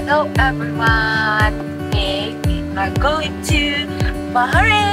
Hello everyone! Today we are going to Bahrain!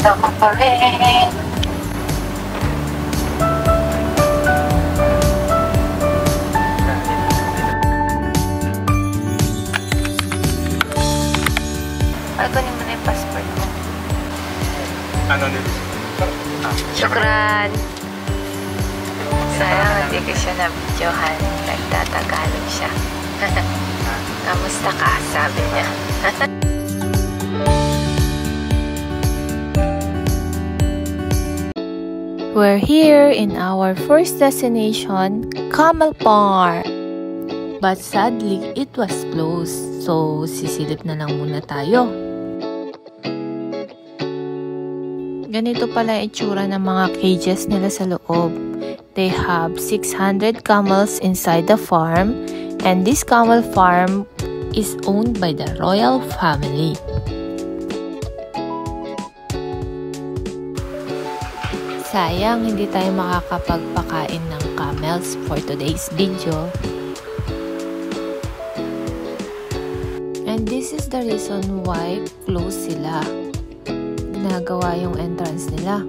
Ako pa rin. Kunin mo na yung passport mo. Ano nito? Shukran. Sayang hindi ko siya na-videohan. Nagtatagalog siya. Kamusta ka? Sabi niya. We're here in our first destination, Camel Park. But sadly, it was closed. So, sisilip na lang muna tayo. Ganito pala itsura ng mga cages nila sa loob. They have 600 camels inside the farm. And this camel farm is owned by the royal family. Sayang, hindi tayo makakapagpakain ng camels for today's video. And this is the reason why close sila. Ginagawa yung entrance nila.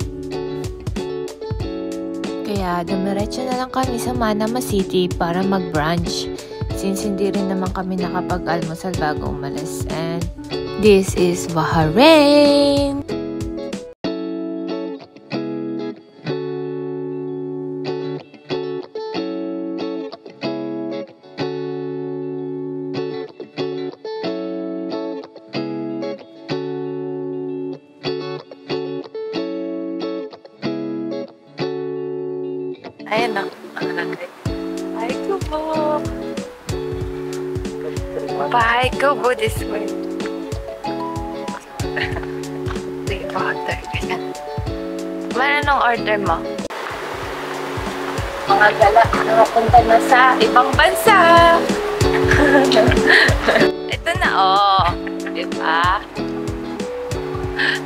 Kaya dumiretso na lang kami sa Manama City para mag-brunch. Since hindi rin naman kami nakapag-almusal bago umalis. And this is Bahrain! Ayan na. Bahay kubo. Bahay kubo this way. Sige, order ka na. Anong order mo? Mga gala, nakapunta na sa ibang bansa. Ito na, oh. Diba?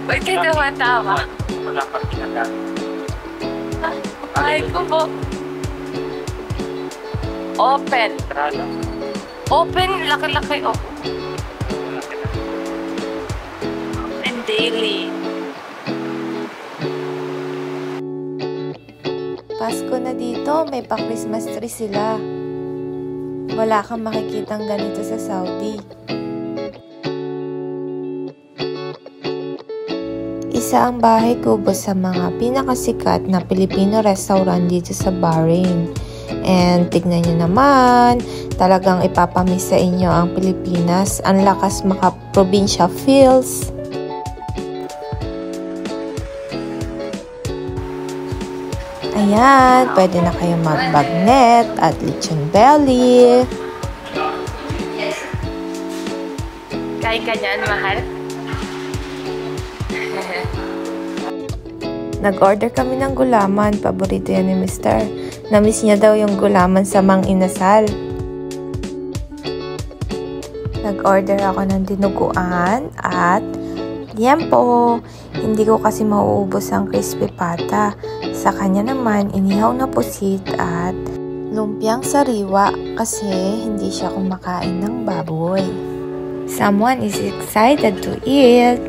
Ba't ka tumatawa? Wala kang ginagawa. Ay, kubo. Open. Open, laki-laki. Open daily. Pasko na dito, may pa-Christmas tree sila. Wala kang makikitang ganito sa Saudi. Isa ang bahay kubo sa mga pinakasikat na Filipino restaurant dito sa Bahrain. And tignan nyo naman, talagang ipapamiss sa inyo ang Pilipinas. Ang lakas maka-probinsya feels. Ayan, pwede na kayo mag-bagnet at lechon belly. Kain ka dyan, mahal? Nag-order kami ng gulaman. Paborito yan ni Mr. Namiss niya daw yung gulaman sa Mang Inasal. Nag-order ako ng dinuguan at liempo. Hindi ko kasi mauubos ang crispy pata. Sa kanya naman, inihaw na pusit at lumpiang sariwa kasi hindi siya kumakain ng baboy. Someone is excited to eat.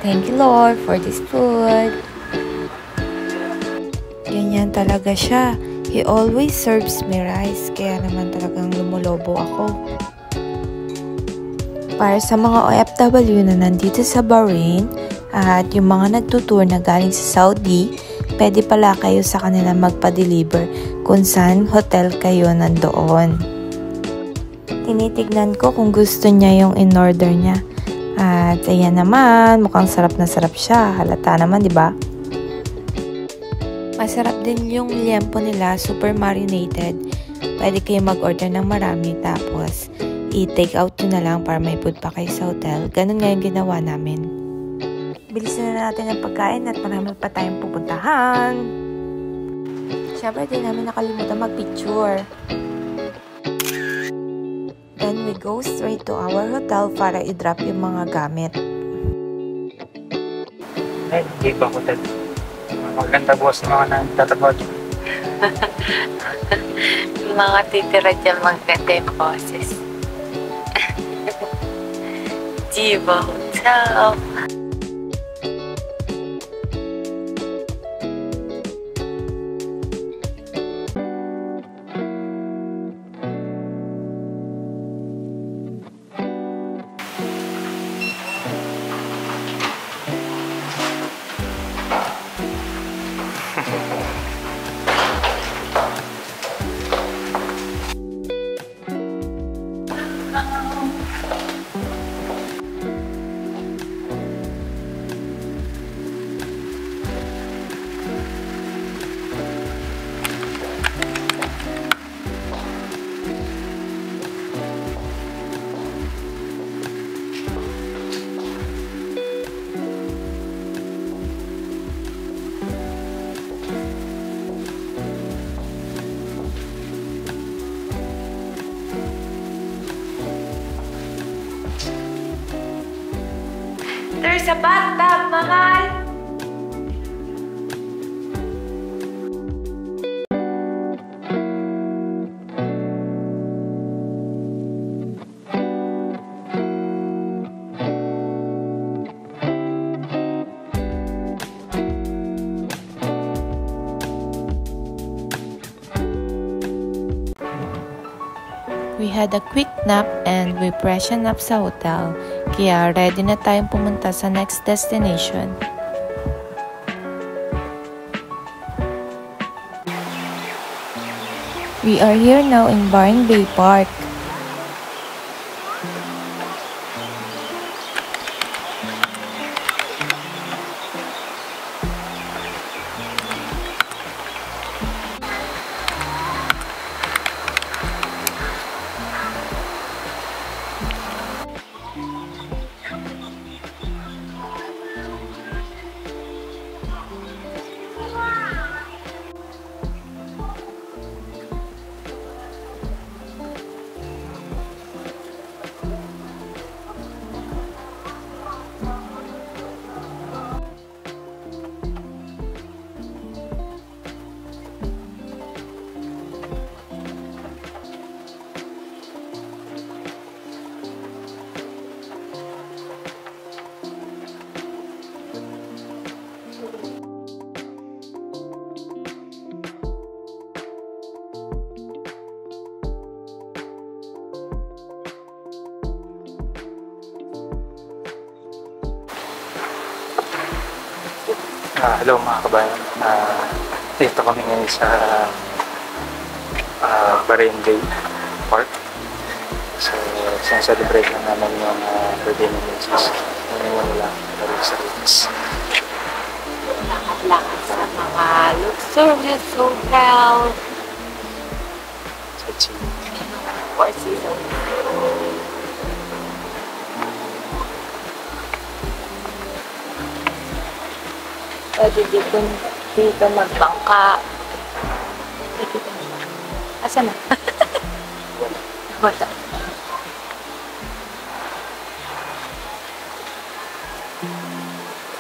Thank you, Lord, for this food. Ganyan talaga siya. He always serves me rice, kaya naman talagang lumulobo ako. Para sa mga OFW na nandito sa Bahrain at yung mga nagtutour na galing sa Saudi, pwede pala kayo sa kanila magpa-deliver kung saan hotel kayo nandoon. tinitignan ko kung gusto niya yung in-order niya. At ayan naman, mukhang sarap na sarap siya. Halata naman, di ba? Masarap din yung liempo nila, super marinated. Pwede kayo mag-order ng marami, tapos i-take out nyo na lang para may food pa kayo sa hotel. Ganun nga yung ginawa namin. Bilisan na natin ang pagkain at marami pa tayong pupuntahan. Siyempre, di namin nakalimutan mag-picture. Then we go straight to our hotel para i-drop yung mga gamit. Ay, hindi ba hotel? Maganda buwas ng mga nagtatrabaho dyan. Yung mga titira dyan maganda yung boses. Jiba Hotel. There's a bathtub, mahal! We had a quick nap and we freshened up sa hotel. Kaya ready na tayong pumunta sa next destination. We are here now in Byron Bay Park. Hello mga kabayan. Dito kami ngayon sa Barangay Park. So, celebrate na naman yung birthday ng Jesus. Ngayon wala sa Ritas. Lakad-lakad sa mga luxurious hotel. Sa Chile. Four Seasons. Pwede dito magbangka. Asan na? Wala.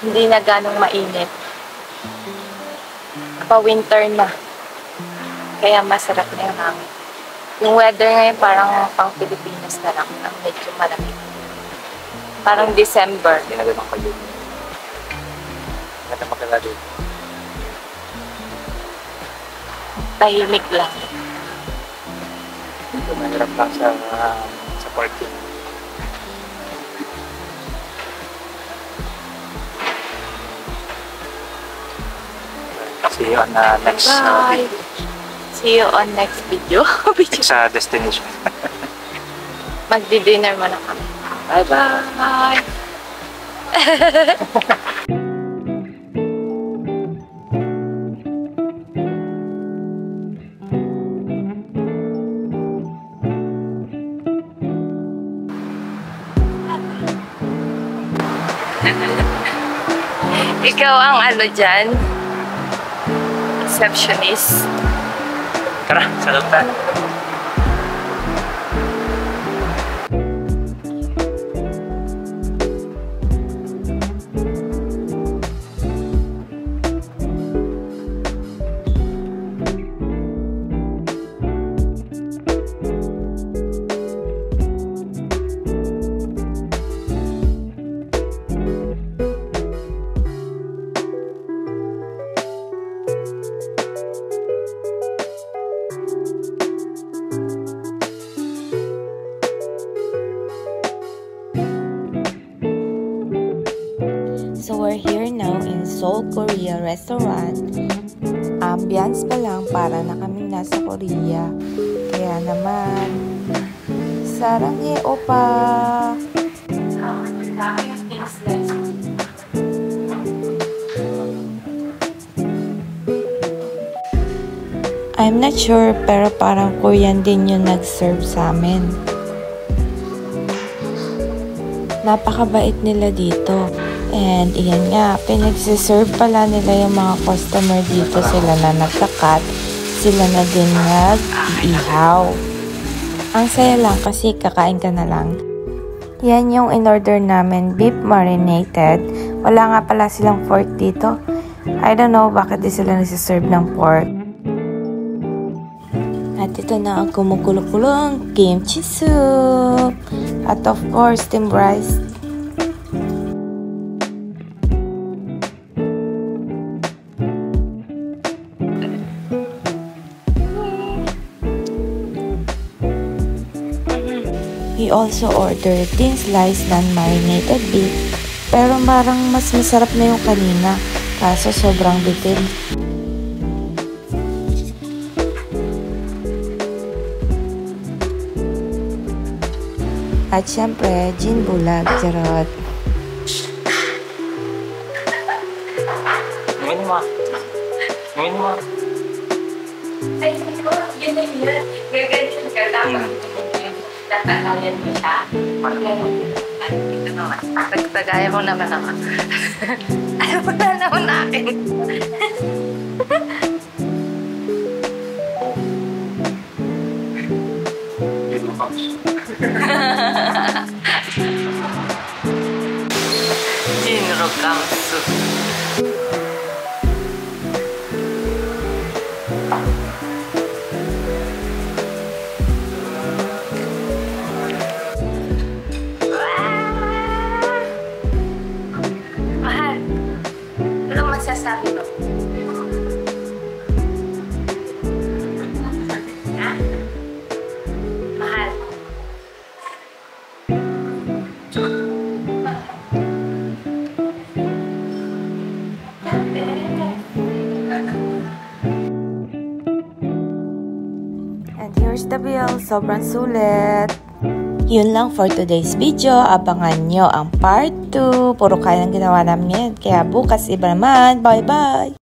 Hindi na ganong mainit. Pa-winter na. Kaya masarap na yung hangin. Yung weather ngayon parang pang Pilipinas na lang. Medyo malamig. Parang December. Hindi na ganun kayo. Maganda maganda dito. Tahimik lang. Dito mahirap lang sa parking. See you on next Bye! video. See you on next video. Next destination. magdi-dinner muna kami. Bye-bye! Ikaw ang ano dyan? Receptionist. Tara, sa loob tayo. So we're here now in Seoul, Korea restaurant. Ambience pa lang para na kaming nasa Korea. Kaya naman, saranghe opa! I'm not sure pero parang Korean din yung nag-serve sa amin. Napakabait nila dito. And iyan nga, pinagsiserve pala nila yung mga customer dito. Sila na nagkakat, sila na din nag-iihaw. Ang saya lang kasi kakain ka na lang. Yan yung in-order namin, beef marinated. Wala nga pala silang pork dito. I don't know bakit di sila nagsiserve ng pork. At ito na ang kumukulo-kulong kimchi soup. At of course, steamed rice. We also ordered thin sliced non-marinated beef. Pero parang mas masarap na yung kanina. Kaso sobrang bitin. At syempre, gin bulag, charot. Ngayon mo. Ngayon mo. Ay, yun na yun. Gaganyan ka lang. Tatalayan mo siya. Ay, ito naman. Pagtagaya mo naman naman. Ayaw mo na naman akin. Yun mo, Pops. Jinro Kamsu. Mahal, anong masasabi mo? Ha? Mahal. And here's the bill. Sobrang sulit. Yun lang for today's video. Abangan nyo ang part 2. Puro kaya ng ginawa namin ngayon. Kaya bukas iba naman. Bye-bye!